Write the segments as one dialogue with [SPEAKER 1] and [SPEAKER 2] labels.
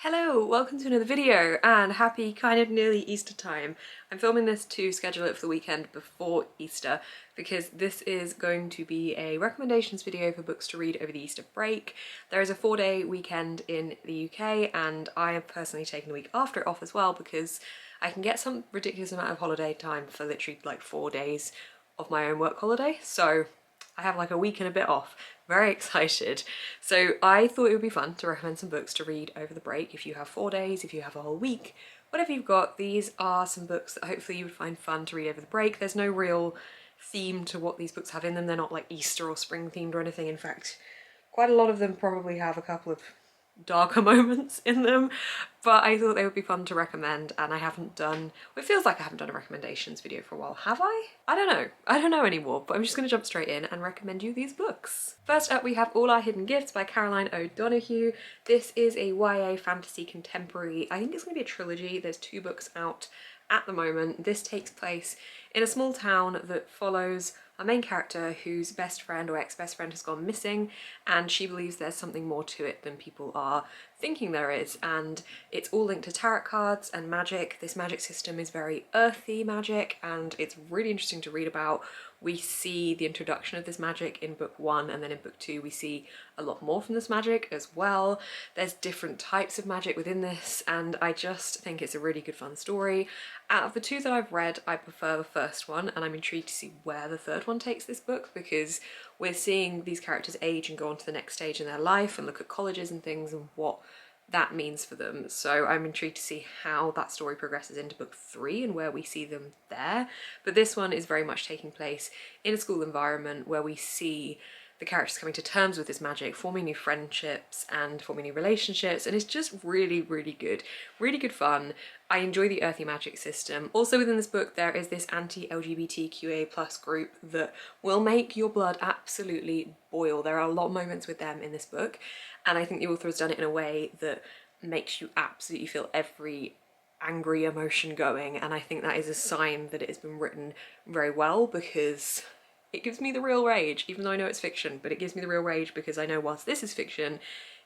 [SPEAKER 1] Hello, welcome to another video and happy kind of nearly Easter time. I'm filming this to schedule it for the weekend before Easter because this is going to be a recommendations video for books to read over the Easter break. There is a 4-day weekend in the UK and I have personally taken a week after it off as well because I can get some ridiculous amount of holiday time for literally like 4 days of my own work holiday. So I have like a week and a bit off. Very excited. So I thought it would be fun to recommend some books to read over the break if you have 4 days, if you have a whole week, whatever you've got. These are some books that hopefully you would find fun to read over the break. There's no real theme to what these books have in them. They're not like Easter or spring themed or anything. In fact, quite a lot of them probably have a couple of darker moments in them, but I thought they would be fun to recommend, and I haven't done, well, it feels like I haven't done a recommendations video for a while, have I? I don't know anymore, but I'm just gonna jump straight in and recommend you these books. First up we have All Our Hidden Gifts by Caroline O'Donoghue. This is a YA fantasy contemporary. I think it's gonna be a trilogy. There's 2 books out at the moment. This takes place in a small town that follows our main character whose best friend or ex-best friend has gone missing, and she believes there's something more to it than people are thinking there is, and it's all linked to tarot cards and magic. This magic system is very earthy magic and it's really interesting to read about. We see the introduction of this magic in book 1, and then in book 2 we see a lot more from this magic as well. There's different types of magic within this, and I just think it's a really good fun story. Out of the 2 that I've read, I prefer the first one, and I'm intrigued to see where the third one takes this book, because we're seeing these characters age and go on to the next stage in their life and look at colleges and things and what that means for them. So I'm intrigued to see how that story progresses into book 3 and where we see them there. But this one is very much taking place in a school environment where we see the characters coming to terms with this magic, forming new friendships and forming new relationships, and it's just really good fun. I enjoy the earthy magic system. Also within this book there is this anti-LGBTQA+ group that will make your blood absolutely boil. There are a lot of moments with them in this book, and I think the author has done it in a way that makes you absolutely feel every angry emotion going, and I think that is a sign that it has been written very well, because it gives me the real rage, even though I know it's fiction, but it gives me the real rage because I know whilst this is fiction,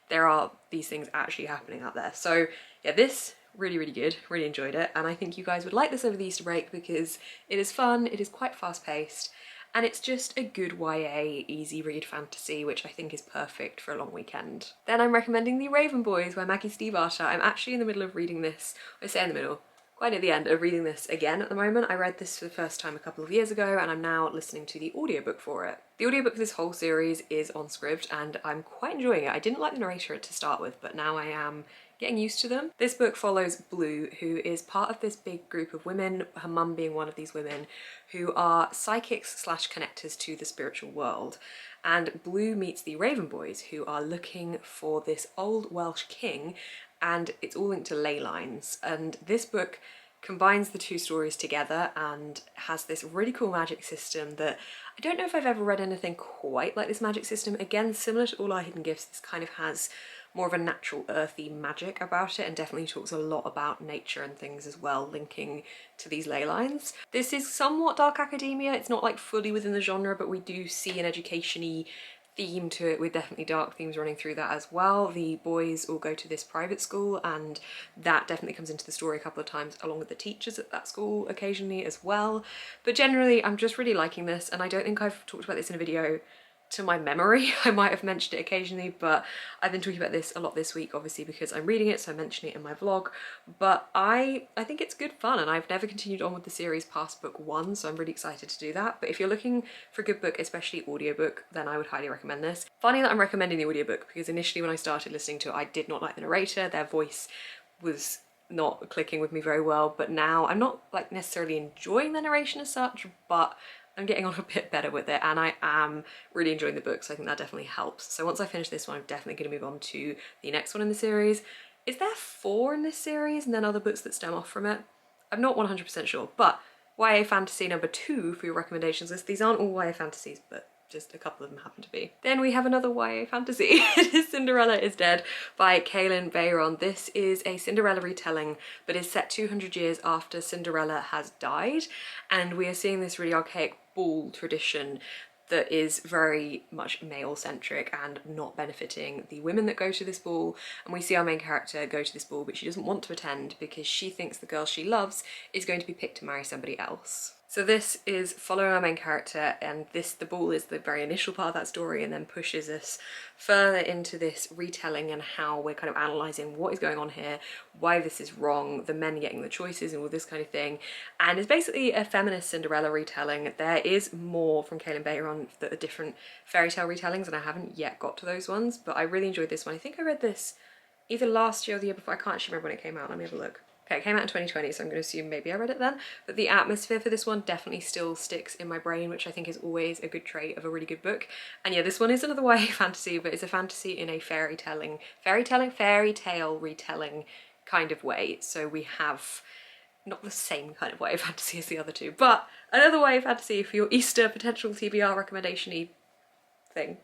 [SPEAKER 1] there are these things actually happening out there. So yeah, this really good, really enjoyed it, and I think you guys would like this over the Easter break because it is fun, it is quite fast paced, and it's just a good YA easy read fantasy, which I think is perfect for a long weekend. Then I'm recommending The Raven Boys by Maggie Stiefvater. I'm actually in the middle of reading this, I say in the middle, quite at the end of reading this again at the moment. I read this for the first time a couple of years ago and I'm now listening to the audiobook for it. The audiobook for this whole series is on SCRIBD and I'm quite enjoying it. I didn't like the narrator to start with, but now I am getting used to them. This book follows Blue, who is part of this big group of women, her mum being one of these women, who are psychics / connectors to the spiritual world. And Blue meets the Raven Boys, who are looking for this old Welsh king, and it's all linked to ley lines. And this book combines the 2 stories together and has this really cool magic system that I don't know if I've ever read anything quite like this magic system. Again, similar to All Our Hidden Gifts, this kind of has more of a natural earthy magic about it and definitely talks a lot about nature and things as well, linking to these ley lines. This is somewhat dark academia. It's not like fully within the genre, but we do see an education-y theme to it with definitely dark themes running through that as well. The boys all go to this private school and that definitely comes into the story a couple of times, along with the teachers at that school occasionally as well. But generally I'm just really liking this, and I don't think I've talked about this in a video to my memory. I might have mentioned it occasionally, but I've been talking about this a lot this week obviously because I'm reading it, so I'm mentioning it in my vlog. But I think it's good fun, and I've never continued on with the series past book 1, so I'm really excited to do that. But if you're looking for a good book, especially audiobook, then I would highly recommend this. Funny that I'm recommending the audiobook because initially when I started listening to it I did not like the narrator. Their voice was not clicking with me very well, but now I'm not like necessarily enjoying the narration as such, but I'm getting on a bit better with it and I am really enjoying the book, so I think that definitely helps. So once I finish this one, I'm definitely going to move on to the next one in the series. Is there 4 in this series and then other books that stem off from it? I'm not 100% sure, but YA fantasy number 2 for your recommendations list. These aren't all YA fantasies, but just a couple of them happen to be. Then we have another YA fantasy. It is Cinderella is Dead by Kaylin Bayron. This is a Cinderella retelling, but is set 200 years after Cinderella has died, and we are seeing this really archaic ball tradition that is very much male-centric and not benefiting the women that go to this ball. And we see our main character go to this ball, but she doesn't want to attend because she thinks the girl she loves is going to be picked to marry somebody else. So this is following our main character, and the ball is the very initial part of that story, and then pushes us further into this retelling and how we're kind of analysing what is going on here, why this is wrong, the men getting the choices and all this kind of thing. And it's basically a feminist Cinderella retelling. There is more from Kaylin Bayer on that are different fairy tale retellings, and I haven't yet got to those ones, but I really enjoyed this one. I think I read this either last year or the year before. I can't actually remember when it came out. Let me have a look. Okay, it came out in 2020, so I'm going to assume maybe I read it then. But the atmosphere for this one definitely still sticks in my brain, which I think is always a good trait of a really good book. And yeah, this one is another YA fantasy, but it's a fantasy in a fairy tale retelling kind of way. So we have not the same kind of YA fantasy as the other two, but another YA fantasy for your Easter potential TBR recommendation-y thing.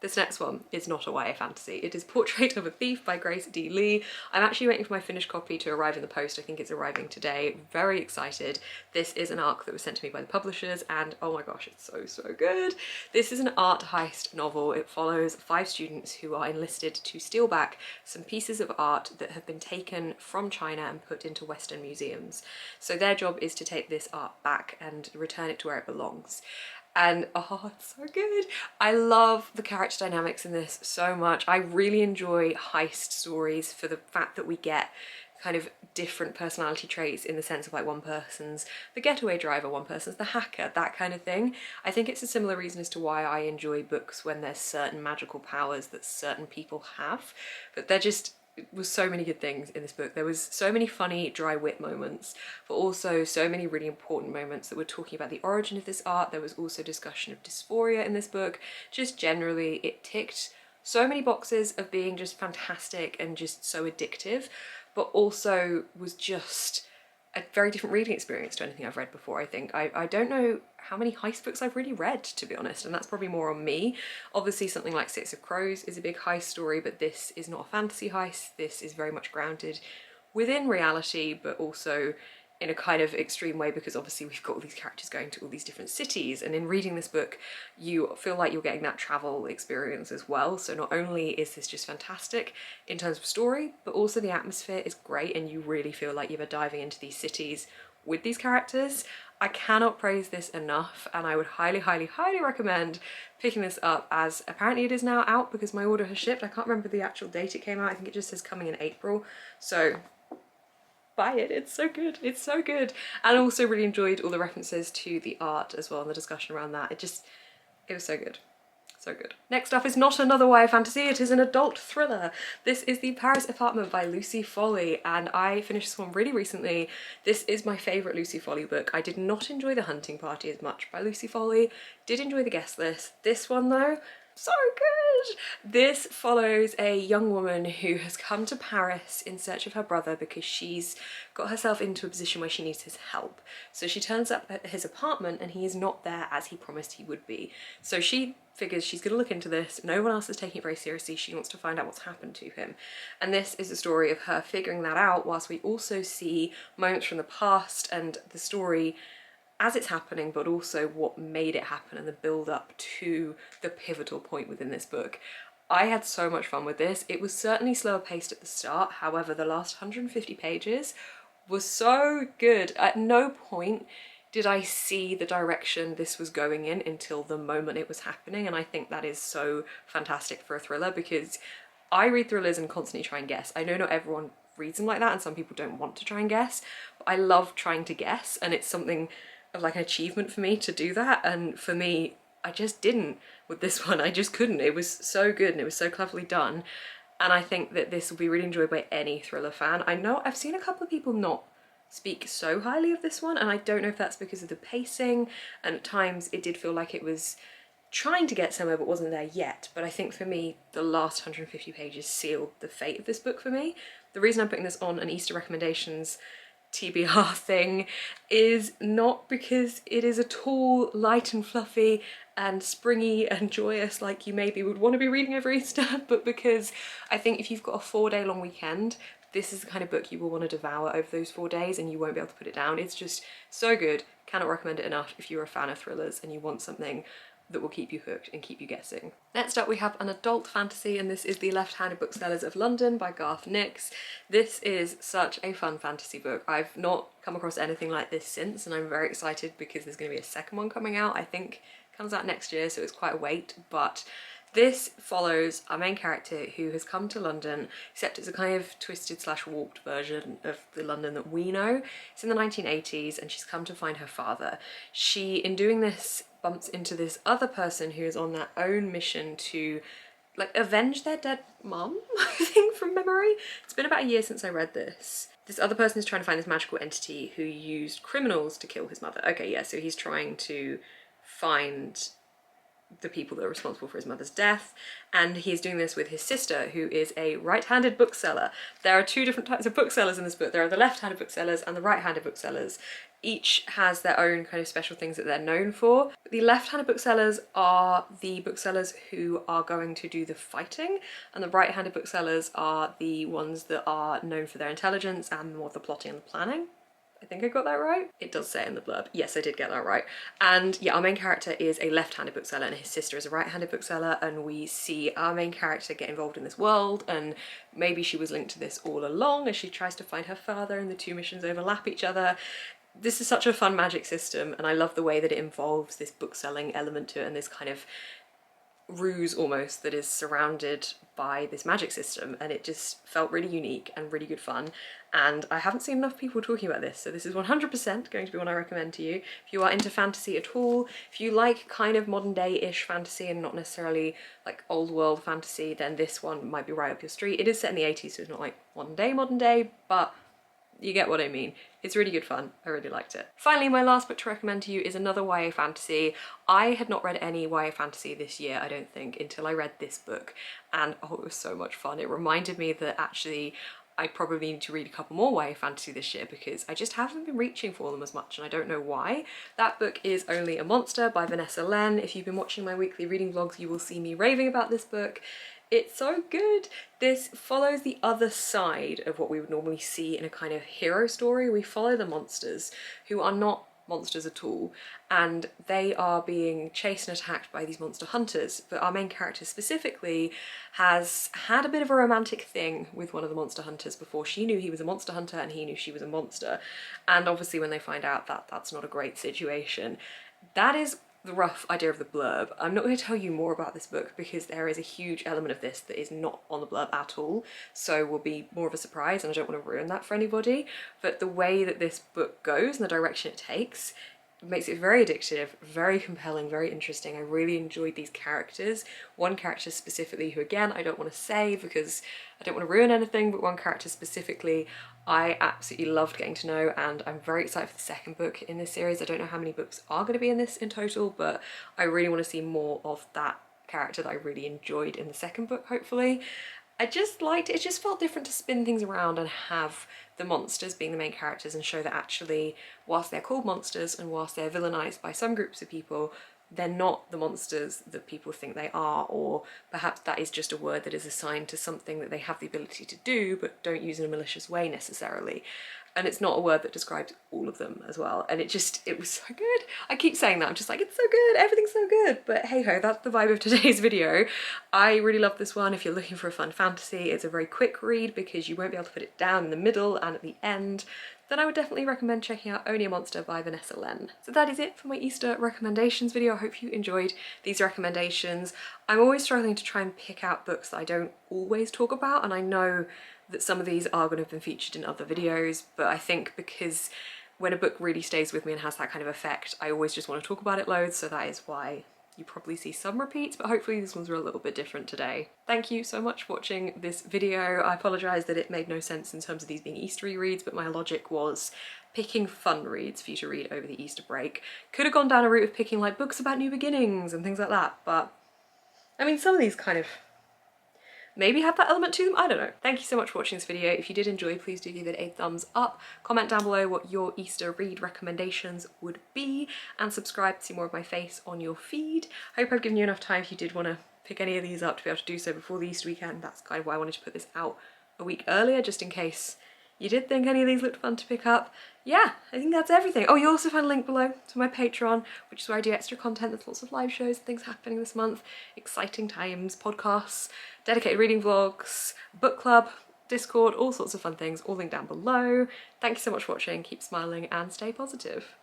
[SPEAKER 1] This next one is not a YA fantasy. It is Portrait of a Thief by Grace D. Lee. I'm actually waiting for my finished copy to arrive in the post. I think it's arriving today. Very excited. This is an ARC that was sent to me by the publishers, and oh my gosh, it's so good. This is an art heist novel. It follows 5 students who are enlisted to steal back some pieces of art that have been taken from China and put into Western museums. So their job is to take this art back and return it to where it belongs. And oh, it's so good. I love the character dynamics in this so much. I really enjoy heist stories for the fact that we get kind of different personality traits, in the sense of like one person's the getaway driver, one person's the hacker, that kind of thing. I think it's a similar reason as to why I enjoy books when there's certain magical powers that certain people have, but they're just was so many good things in this book. There was so many funny dry wit moments, but also so many really important moments that were talking about the origin of this art. There was also discussion of dysphoria in this book. Just generally, it ticked so many boxes of being just fantastic and just so addictive, but also was just a very different reading experience to anything I've read before, I think. I don't know how many heist books I've really read, to be honest, and that's probably more on me. Obviously something like Six of Crows is a big heist story, but this is not a fantasy heist. This is very much grounded within reality, but also in a kind of extreme way, because obviously we've got all these characters going to all these different cities, and in reading this book you feel like you're getting that travel experience as well. So not only is this just fantastic in terms of story, but also the atmosphere is great and you really feel like you're diving into these cities with these characters. I cannot praise this enough, and I would highly recommend picking this up, as apparently it is now out because my order has shipped. I can't remember the actual date it came out. I think it just says coming in April. So buy it, it's so good, it's so good. And I also really enjoyed all the references to the art as well and the discussion around that. It was so good. So good. Next up is not another YA fantasy, it is an adult thriller. This is The Paris Apartment by Lucy Foley, and I finished this one really recently. This is my favourite Lucy Foley book. I did not enjoy The Hunting Party as much by Lucy Foley, did enjoy The Guest List. This one though, so good! This follows a young woman who has come to Paris in search of her brother because she's got herself into a position where she needs his help. So she turns up at his apartment and he is not there as he promised he would be. So she figures she's going to look into this. No one else is taking it very seriously. She wants to find out what's happened to him. And this is a story of her figuring that out, whilst we also see moments from the past and the story as it's happening, but also what made it happen and the build up to the pivotal point within this book. I had so much fun with this. It was certainly slower paced at the start, however the last 150 pages was so good. At no point did I see the direction this was going in until the moment it was happening, and I think that is so fantastic for a thriller, because I read thrillers and constantly try and guess. I know not everyone reads them like that and some people don't want to try and guess, but I love trying to guess, and it's something of like an achievement for me to do that. And for me, I just didn't with this one. I just couldn't. It was so good and it was so cleverly done, and I think that this will be really enjoyed by any thriller fan. I know I've seen a couple of people not speak so highly of this one, and I don't know if that's because of the pacing, and at times it did feel like it was trying to get somewhere but wasn't there yet. But I think for me, the last 150 pages sealed the fate of this book for me. The reason I'm putting this on an Easter recommendations TBR thing is not because it is at all light and fluffy and springy and joyous like you maybe would want to be reading over Easter, but because I think if you've got a 4-day long weekend, this is the kind of book you will want to devour over those 4 days and you won't be able to put it down. It's just so good. Cannot recommend it enough if you're a fan of thrillers and you want something that will keep you hooked and keep you guessing. Next up we have an adult fantasy, and this is the Left-Handed Booksellers of London by Garth Nix. This is such a fun fantasy book. I've not come across anything like this since, and I'm very excited because there's going to be a second one coming out. I think it comes out next year, so it's quite a wait, but this follows our main character who has come to London, except it's a kind of twisted slash warped version of the London that we know. It's in the 1980s and she's come to find her father. She, in doing this, bumps into this other person who is on their own mission to like avenge their dead mum, I think, from memory. It's been about a year since I read this. This other person is trying to find this magical entity who used criminals to kill his mother. Okay, yeah, so he's trying to find the people that are responsible for his mother's death, and he's doing this with his sister, who is a right-handed bookseller. There are two different types of booksellers in this book. There are the left-handed booksellers and the right-handed booksellers. Each has their own kind of special things that they're known for. The left-handed booksellers are the booksellers who are going to do the fighting, and the right-handed booksellers are the ones that are known for their intelligence and more the plotting and the planning. I think I got that right. It does say in the blurb. Yes, I did get that right. And yeah, our main character is a left-handed bookseller and his sister is a right-handed bookseller, and we see our main character get involved in this world, and maybe she was linked to this all along as she tries to find her father and the two missions overlap each other. This is such a fun magic system, and I love the way that it involves this bookselling element to it and this kind of ruse almost that is surrounded by this magic system, and it just felt really unique and really good fun, and I haven't seen enough people talking about this, so this is 100% going to be one I recommend to you. If you are into fantasy at all, if you like kind of modern day-ish fantasy and not necessarily like old world fantasy, then this one might be right up your street. It is set in the 80s, so it's not like modern day, but you get what I mean. It's really good fun. I really liked it. Finally, my last book to recommend to you is another YA fantasy. I had not read any YA fantasy this year, I don't think, until I read this book, and oh, it was so much fun. It reminded me that actually I probably need to read a couple more YA fantasy this year because I just haven't been reaching for them as much, and I don't know why. That book is Only a Monster by Vanessa Len. If you've been watching my weekly reading vlogs, you will see me raving about this book. It's so good. This follows the other side of what we would normally see in a kind of hero story. We follow the monsters, who are not monsters at all, and they are being chased and attacked by these monster hunters, but our main character specifically has had a bit of a romantic thing with one of the monster hunters before she knew he was a monster hunter and he knew she was a monster, and obviously when they find out that that's not a great situation. That is the rough idea of the blurb. I'm not going to tell you more about this book because there is a huge element of this that is not on the blurb at all, so will be more of a surprise, and I don't want to ruin that for anybody. But the way that this book goes and the direction it takes makes it very addictive, very compelling, very interesting. I really enjoyed these characters. One character specifically who, again, I don't want to say because I don't want to ruin anything, but one character specifically I absolutely loved getting to know, and I'm very excited for the second book in this series. I don't know how many books are going to be in this in total, but I really want to see more of that character that I really enjoyed in the second book, hopefully. I just liked it. It just felt different to spin things around and have the monsters being the main characters and show that actually, whilst they're called monsters and whilst they're villainized by some groups of people, they're not the monsters that people think they are, or perhaps that is just a word that is assigned to something that they have the ability to do but don't use in a malicious way necessarily. And it's not a word that describes all of them as well. And it was so good. I keep saying that, I'm just like, it's so good, everything's so good. But hey ho, that's the vibe of today's video. I really love this one. If you're looking for a fun fantasy, it's a very quick read because you won't be able to put it down in the middle and at the end. Then I would definitely recommend checking out Only a Monster by Vanessa Len. So that is it for my Easter recommendations video. I hope you enjoyed these recommendations. I'm always struggling to try and pick out books that I don't always talk about, and I know that some of these are going to have been featured in other videos, but I think because when a book really stays with me and has that kind of effect, I always just want to talk about it loads, so that is why you probably see some repeats, but hopefully these ones are a little bit different today. Thank you so much for watching this video. I apologise that it made no sense in terms of these being Eastery reads, but my logic was picking fun reads for you to read over the Easter break. Could have gone down a route of picking like books about new beginnings and things like that, but I mean, some of these kind of maybe have that element to them, I don't know. Thank you so much for watching this video. If you did enjoy, please do give it a thumbs up. Comment down below what your Easter read recommendations would be, and subscribe to see more of my face on your feed. I hope I've given you enough time if you did want to pick any of these up to be able to do so before the Easter weekend. That's kind of why I wanted to put this out a week earlier, just in case you did think any of these looked fun to pick up. Yeah, I think that's everything. Oh, you'll also find a link below to my Patreon, which is where I do extra content. There's lots of live shows and things happening this month, exciting times, podcasts, dedicated reading vlogs, book club, Discord, all sorts of fun things, all linked down below. Thank you so much for watching, keep smiling and stay positive.